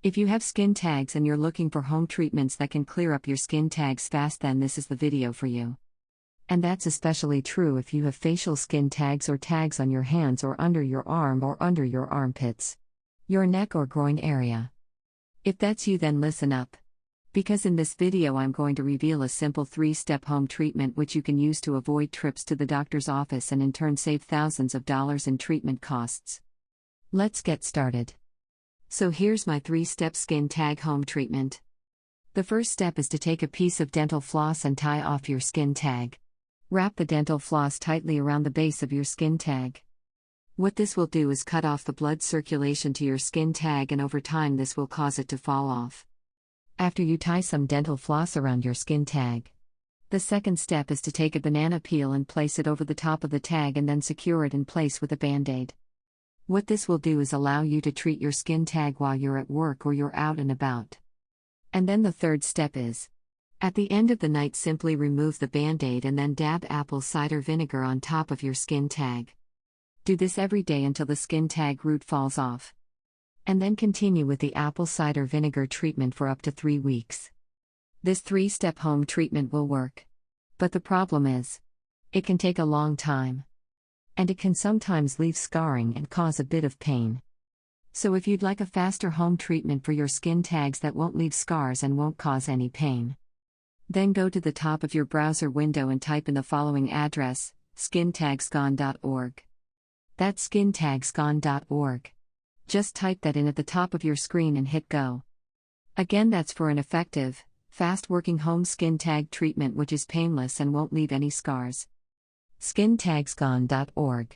If you have skin tags and you're looking for home treatments that can clear up your skin tags fast, then this is the video for you. And that's especially true if you have facial skin tags or tags on your hands or under your arm or under your armpits, your neck or groin area. If that's you, then listen up. Because in this video I'm going to reveal a simple 3-step home treatment which you can use to avoid trips to the doctor's office and in turn save thousands of dollars in treatment costs. Let's get started. So here's my 3-step skin tag home treatment. The first step is to take a piece of dental floss and tie off your skin tag. Wrap the dental floss tightly around the base of your skin tag. What this will do is cut off the blood circulation to your skin tag, and over time this will cause it to fall off. After you tie some dental floss around your skin tag, the second step is to take a banana peel and place it over the top of the tag and then secure it in place with a band-aid. What this will do is allow you to treat your skin tag while you're at work or you're out and about. And then the third step is, at the end of the night, simply remove the band-aid and then dab apple cider vinegar on top of your skin tag. Do this every day until the skin tag root falls off. And then continue with the apple cider vinegar treatment for up to 3 weeks. This 3-step home treatment will work. But the problem is, it can take a long time. And it can sometimes leave scarring and cause a bit of pain. So if you'd like a faster home treatment for your skin tags that won't leave scars and won't cause any pain, then go to the top of your browser window and type in the following address, skintagsgone.org. That's skintagsgone.org. Just type that in at the top of your screen and hit go. Again, that's for an effective, fast-working home skin tag treatment which is painless and won't leave any scars. skintagsgone.org